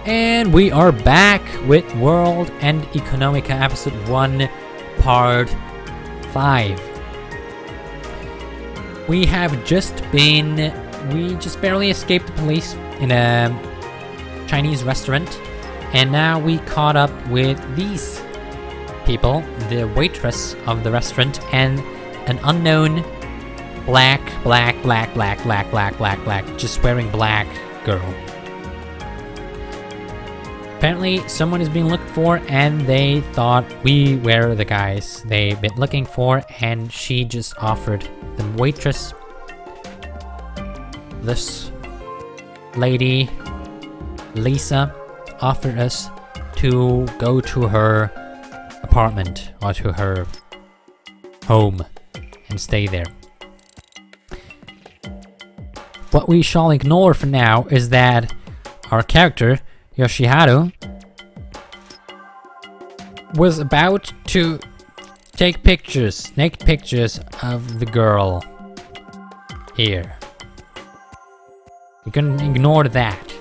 And we are back with World End Economica Episode 1, Part 5. We just barely escaped the police in a Chinese restaurant. And now we caught up with these people, the waitress of the restaurant and an unknown black, just wearing black girl. Apparently, someone is being looked for, and they thought we were the guys they've been looking for, and she just offered the waitress, this lady, Lisa, offered us to go to her apartment or to her home and stay there. What we shall ignore for now is that our character, Yoshiharu, was about to take naked pictures of the girl here. You can ignore that,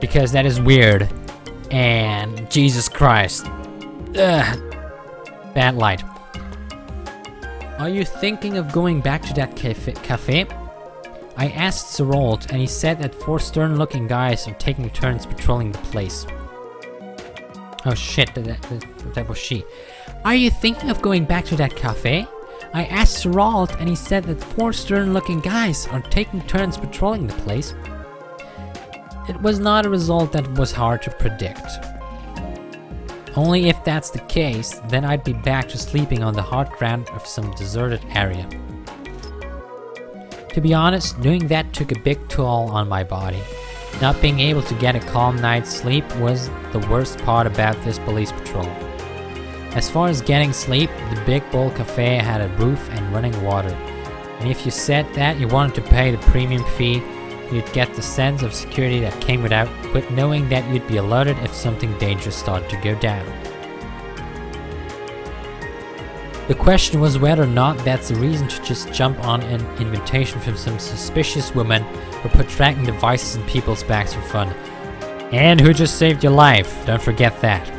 because that is weird, and Jesus Christ. Ugh. Bad light. Are you thinking of going back to that cafe? I asked Zerold, and he said that 4 stern-looking guys are taking turns patrolling the place. Oh shit, that was she. Are you thinking of going back to that cafe? I asked Zerold, and he said that 4 stern-looking guys are taking turns patrolling the place. It was not a result that was hard to predict. Only if that's the case, then I'd be back to sleeping on the hard ground of some deserted area. To be honest, doing that took a big toll on my body. Not being able to get a calm night's sleep was the worst part about this police patrol. As far as getting sleep, the Big Bowl Cafe had a roof and running water. And if you said that you wanted to pay the premium fee, you'd get the sense of security that came with knowing that you'd be alerted if something dangerous started to go down. The question was whether or not that's a reason to just jump on an invitation from some suspicious woman who put tracking devices in people's bags for fun. And who just saved your life, don't forget that.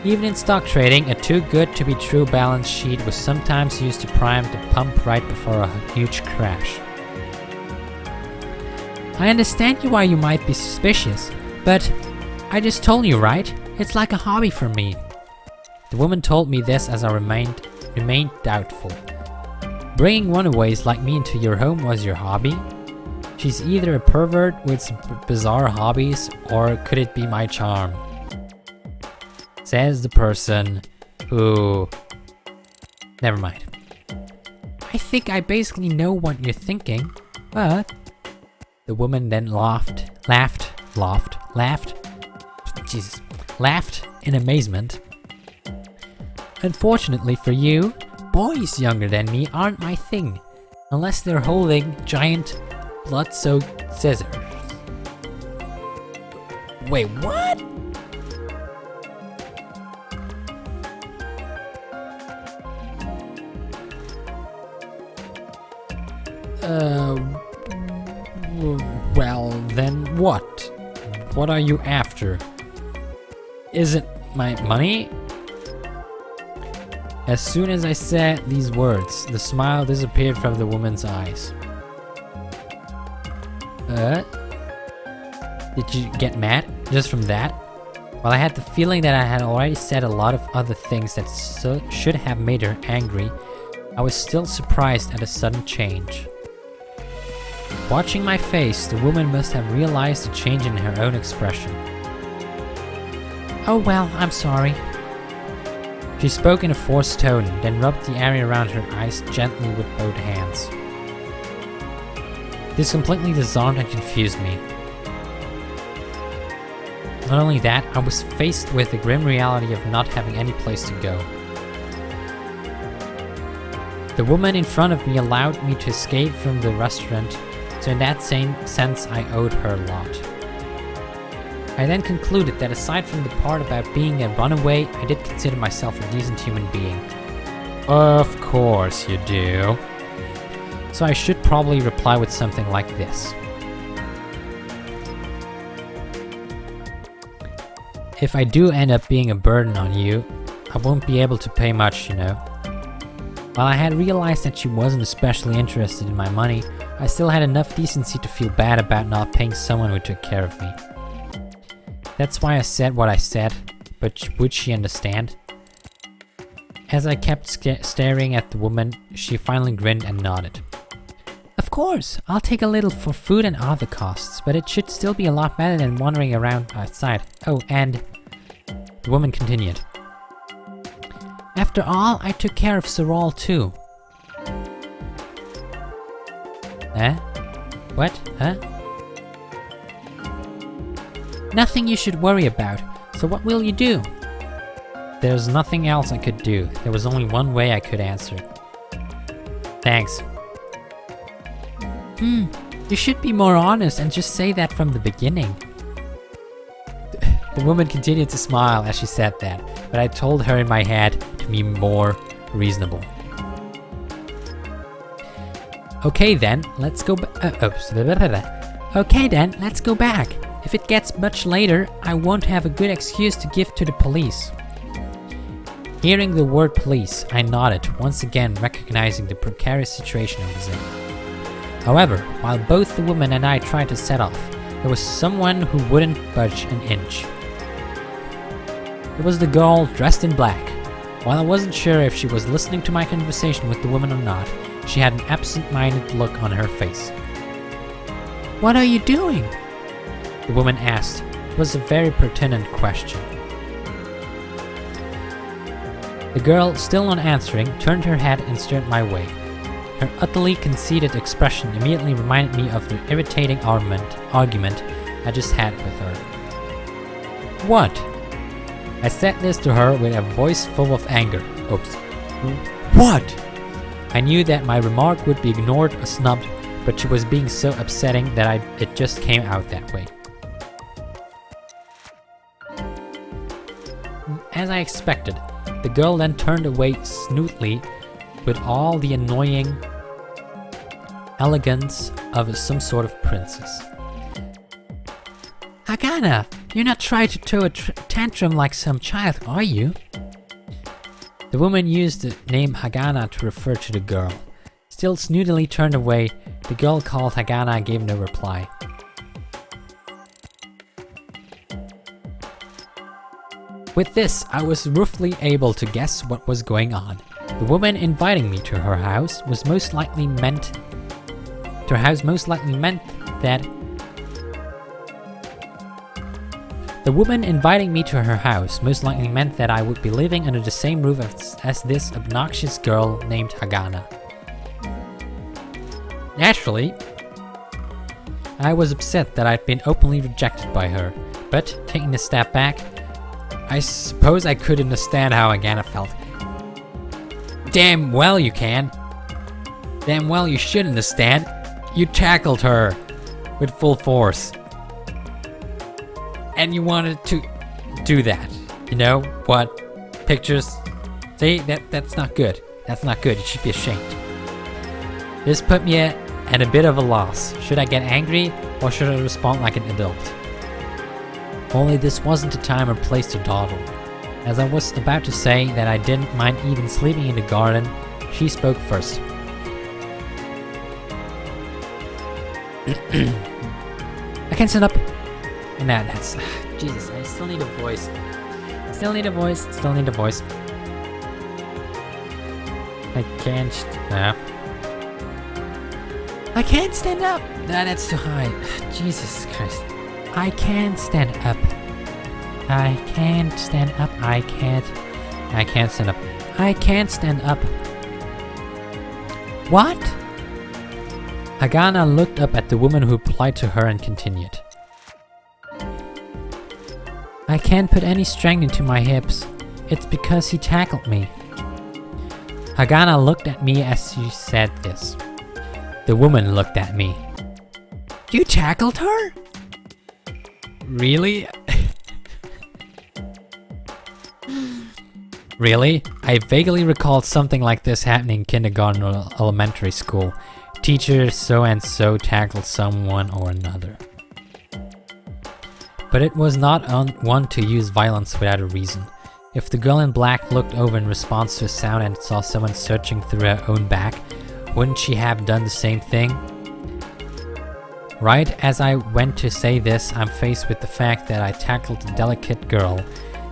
Even in stock trading, a too good to be true balance sheet was sometimes used to prime the pump right before a huge crash. I understand why you might be suspicious, but I just told you, right? It's like a hobby for me. The woman told me this as I remained doubtful. Bringing runaways like me into your home was your hobby? She's either a pervert with bizarre hobbies, or could it be my charm? Says the person who... Never mind. I think I basically know what you're thinking, but... The woman then laughed in amazement. Unfortunately for you, boys younger than me aren't my thing, unless they're holding giant blood-soaked scissors. Wait, what? Well, then what? What are you after? Is it my money? As soon as I said these words, the smile disappeared from the woman's eyes. Did you get mad just from that? While I had the feeling that I had already said a lot of other things that should have made her angry, I was still surprised at a sudden change. Watching my face, the woman must have realized the change in her own expression. Oh well, I'm sorry. She spoke in a forced tone, then rubbed the area around her eyes gently with both hands. This completely disarmed and confused me. Not only that, I was faced with the grim reality of not having any place to go. The woman in front of me allowed me to escape from the restaurant, so in that same sense I owed her a lot. I then concluded that aside from the part about being a runaway, I did consider myself a decent human being. Of course you do. So I should probably reply with something like this. if I do end up being a burden on you, I won't be able to pay much, you know. While I had realized that she wasn't especially interested in my money, I still had enough decency to feel bad about not paying someone who took care of me. That's why I said what I said, but would she understand? As I kept staring at the woman, she finally grinned and nodded. Of course, I'll take a little for food and other costs, but it should still be a lot better than wandering around outside. Oh, and... The woman continued. After all, I took care of Sorol too. Huh? What? Huh? Nothing you should worry about. So what will you do? There's nothing else I could do. There was only one way I could answer. Thanks. You should be more honest and just say that from the beginning. The woman continued to smile as she said that, but I told her in my head to be more reasonable. Okay then, let's go Okay then, let's go back. If it gets much later, I won't have a good excuse to give to the police. Hearing the word police, I nodded, once again recognizing the precarious situation I was in. However, while both the woman and I tried to set off, there was someone who wouldn't budge an inch. It was the girl dressed in black. While I wasn't sure if she was listening to my conversation with the woman or not, she had an absent-minded look on her face. What are you doing? The woman asked. It was a very pertinent question. The girl, still not answering, turned her head and stared my way. Her utterly conceited expression immediately reminded me of the irritating argument I just had with her. What? I said this to her with a voice full of anger. Oops. What? I knew that my remark would be ignored or snubbed, but she was being so upsetting that it just came out that way. As I expected, the girl then turned away smoothly with all the annoying elegance of some sort of princess. Hagana, you're not trying to throw a tantrum like some child, are you? The woman used the name Hagana to refer to the girl. Still snootily turned away, the girl called Hagana gave no reply. With this, I was roughly able to guess what was going on. The woman inviting me to her house most likely meant that I would be living under the same roof as this obnoxious girl named Hagana. Naturally, I was upset that I'd been openly rejected by her, but taking a step back, I suppose I could understand how Hagana felt. Damn well you can. Damn well you should understand. You tackled her with full force. And you wanted to do that. You know what? Pictures? See, that's not good. That's not good. You should be ashamed. This put me at a bit of a loss. Should I get angry or should I respond like an adult? Only this wasn't the time or place to dawdle. As I was about to say that I didn't mind even sleeping in the garden, she spoke first. I can't stand up. And that's... Jesus, I still need a voice. Still need a voice. I can't... I can't stand up. Nah, that's too high. Jesus Christ. I can't stand up. I can't stand up. I can't stand up. I can't stand up. What? Hagana looked up at the woman who replied to her and continued. I can't put any strength into my hips. It's because he tackled me. Hagana looked at me as she said this. The woman looked at me. You tackled her? Really? Really? I vaguely recalled something like this happening in kindergarten or elementary school. Teacher so-and-so tackled someone or another. but it was not one to use violence without a reason. If the girl in black looked over in response to a sound and saw someone searching through her own back, wouldn't she have done the same thing? Right as I went to say this, I'm faced with the fact that I tackled the delicate girl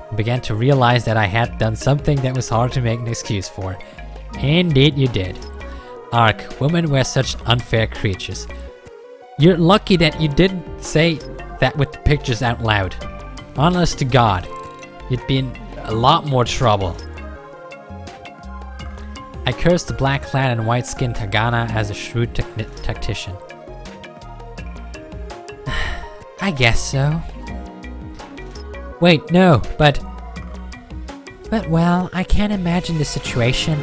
and began to realize that I had done something that was hard to make an excuse for. Indeed you did. Ark, women were such unfair creatures. You're lucky that you didn't say that with the pictures out loud. Honest to God, you'd be in a lot more trouble. I cursed the black-clad and white-skinned Hagana as a shrewd tactician. I guess so. Wait, no, but well, I can't imagine the situation.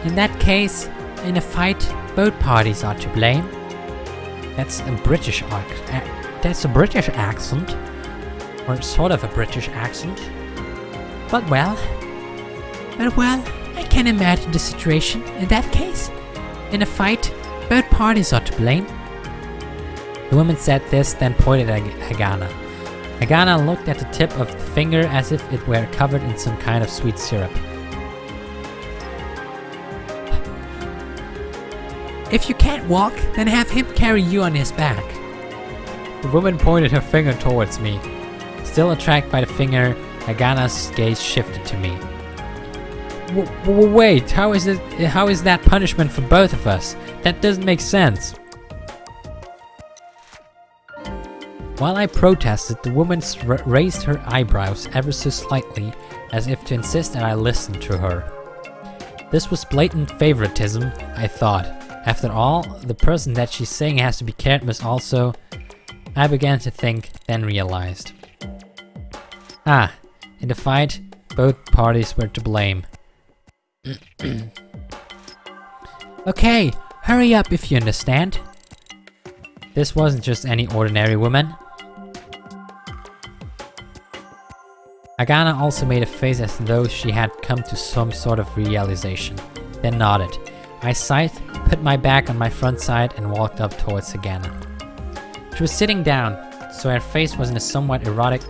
In that case, in a fight, both parties are to blame. That's a British accent. Or sort of a British accent. But well, I can imagine the situation. In that case, in a fight, both parties are to blame. The woman said this, then pointed at Hagana. Hagana looked at the tip of the finger as if it were covered in some kind of sweet syrup. If you can't walk, then have him carry you on his back. The woman pointed her finger towards me. Still attracted by the finger, Hagana's gaze shifted to me. Wait, how is that punishment for both of us? That doesn't make sense. While I protested, the woman raised her eyebrows ever so slightly, as if to insist that I listen to her. This was blatant favoritism, I thought. After all, the person that she's saying has to be cared must also... I began to think, then realized. In the fight, both parties were to blame. Okay, hurry up if you understand. This wasn't just any ordinary woman. Hagana also made a face as though she had come to some sort of realization, then nodded. I sighed, put my back on my front side, and walked up towards Hagana. She was sitting down, so her face was in a somewhat erotic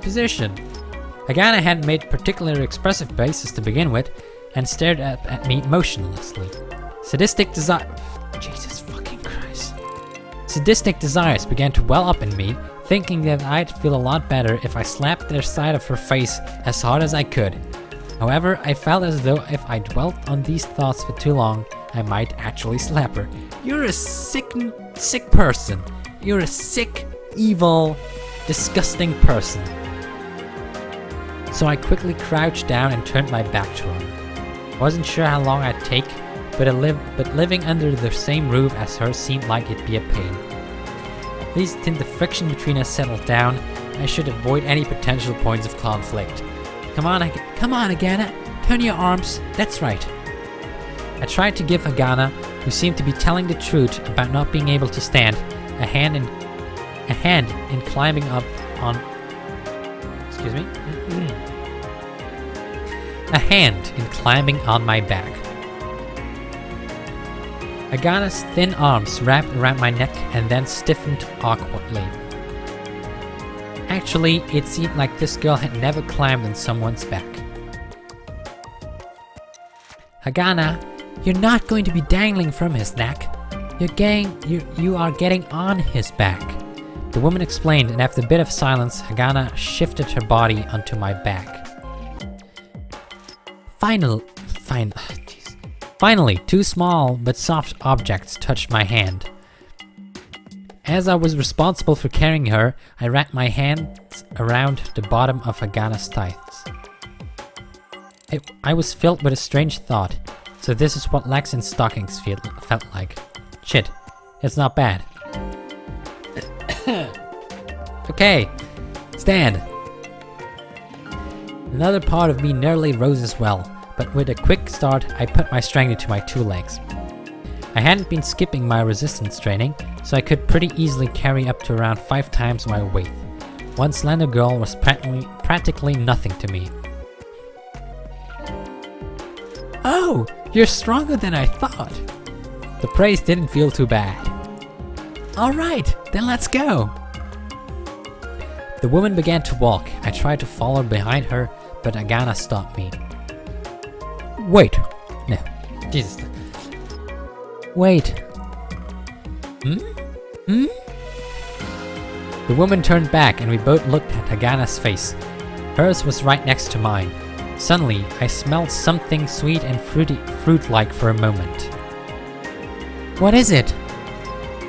position. Hagana hadn't made particularly expressive faces to begin with, and stared up at me motionlessly. Sadistic desires began to well up in me, thinking that I'd feel a lot better if I slapped the side of her face as hard as I could. However, I felt as though if I dwelt on these thoughts for too long, I might actually slap her. You're a sick person. You're a sick, evil, disgusting person. So I quickly crouched down and turned my back to her. Wasn't sure how long I'd take, but living under the same roof as her seemed like it'd be a pain. At least until the friction between us settled down, I should avoid any potential points of conflict. Come on, Hagana, turn your arms, that's right. I tried to give Hagana, who seemed to be telling the truth about not being able to stand, a hand in climbing up on... Excuse me? A hand in climbing on my back. Hagana's thin arms wrapped around my neck and then stiffened awkwardly. Actually, it seemed like this girl had never climbed on someone's back. Hagana, you're not going to be dangling from his neck. You are getting on his back. The woman explained, and after a bit of silence, Hagana shifted her body onto my back. Finally, two small but soft objects touched my hand. As I was responsible for carrying her, I wrapped my hands around the bottom of Hagana's thighs. I was filled with a strange thought. So this is what legs in stockings felt like. Shit, it's not bad. Okay, stand. Another part of me nearly rose as well, but with a quick start, I put my strength into my two legs. I hadn't been skipping my resistance training, so I could pretty easily carry up to around 5 times my weight. One slender girl was practically nothing to me. Oh, you're stronger than I thought. The praise didn't feel too bad. Alright, then let's go! The woman began to walk. I tried to follow behind her, but Agana stopped me. Wait. No. Jesus. Wait. Hmm? The woman turned back and we both looked at Agana's face. Hers was right next to mine. Suddenly, I smelled something sweet and fruit-like for a moment. What is it?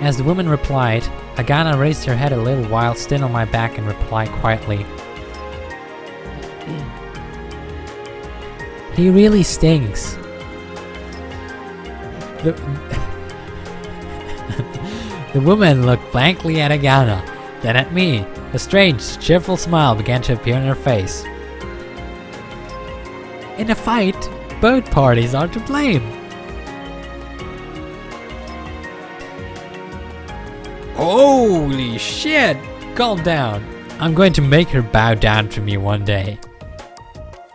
As the woman replied, Agana raised her head a little while still on my back and replied quietly. He really stinks. The woman looked blankly at Agana, then at me. A strange, cheerful smile began to appear on her face. In a fight, both parties are to blame. Holy shit! Calm down. I'm going to make her bow down to me one day.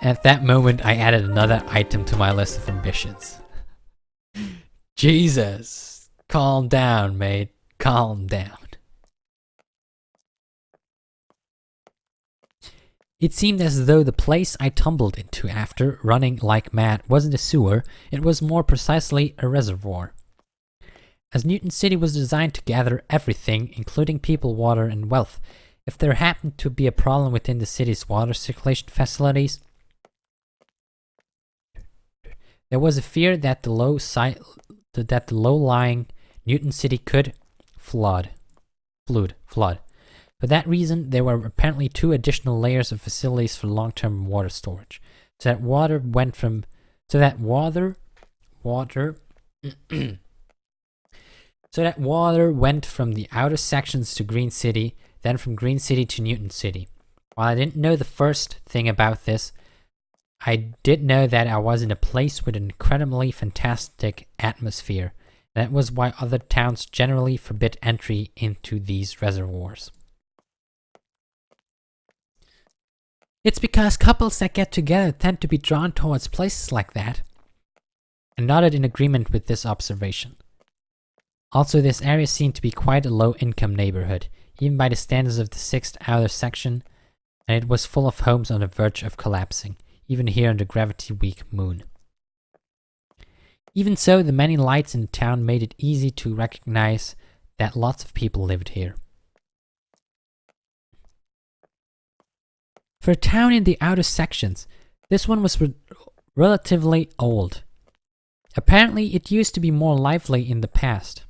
At that moment, I added another item to my list of ambitions. Jesus. Calm down, mate. Calm down. It seemed as though the place I tumbled into after running like mad wasn't a sewer, it was more precisely a reservoir. As Newton City was designed to gather everything, including people, water, and wealth, if there happened to be a problem within the city's water circulation facilities, there was a fear that the low-lying Newton City could flood. For that reason, there were apparently 2 additional layers of facilities for long-term water storage, so that water went from the outer sections to Green City, then from Green City to Newton City. While I didn't know the first thing about this, I did know that I was in a place with an incredibly fantastic atmosphere. That was why other towns generally forbid entry into these reservoirs. It's because couples that get together tend to be drawn towards places like that. I nodded in agreement with this observation. Also, this area seemed to be quite a low-income neighborhood, even by the standards of the 6th outer section, and it was full of homes on the verge of collapsing, even here on the gravity-weak moon. Even so, the many lights in the town made it easy to recognize that lots of people lived here. For a town in the outer sections, this one was relatively old. Apparently, it used to be more lively in the past.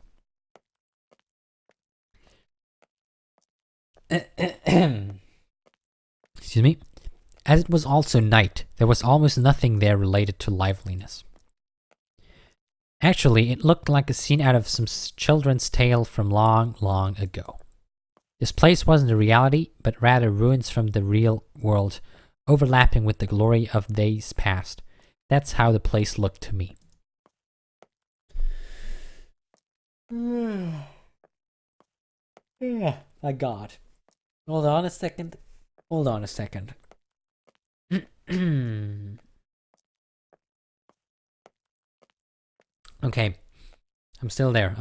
Excuse me. As it was also night, there was almost nothing there related to liveliness. Actually, it looked like a scene out of some children's tale from long, long ago. This place wasn't a reality, but rather ruins from the real world, overlapping with the glory of days past. That's how the place looked to me. My God. Hold on a second. Okay. I'm still there.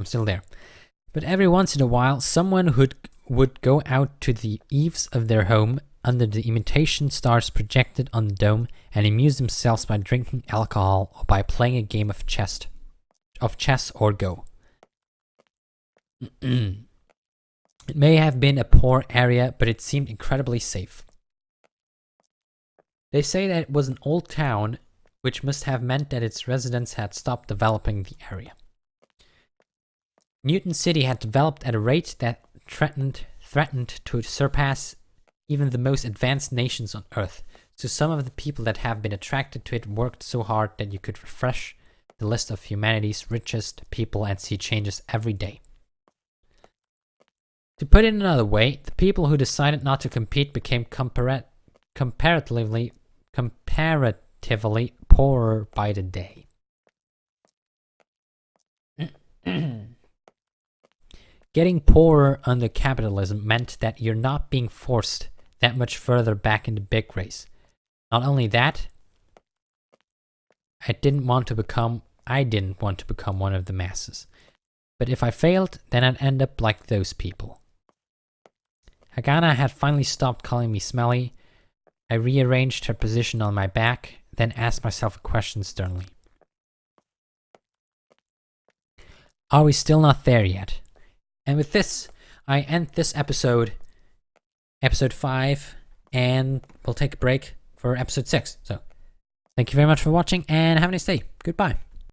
But every once in a while, someone would go out to the eaves of their home under the imitation stars projected on the dome and amuse themselves by drinking alcohol or by playing a game of chess or Go. It may have been a poor area, but it seemed incredibly safe. They say that it was an old town, which must have meant that its residents had stopped developing the area. Newton City had developed at a rate that threatened to surpass even the most advanced nations on Earth, so some of the people that have been attracted to it worked so hard that you could refresh the list of humanity's richest people and see changes every day. To put it another way, the people who decided not to compete became comparatively poorer by the day. Getting poorer under capitalism meant that you're not being forced that much further back in the big race. Not only that, I didn't want to become one of the masses. But if I failed, then I'd end up like those people. Hagana had finally stopped calling me smelly. I rearranged her position on my back, then asked myself a question sternly. Are we still not there yet? And with this, I end this episode 5, and we'll take a break for episode 6. So, thank you very much for watching, and have a nice day. Goodbye.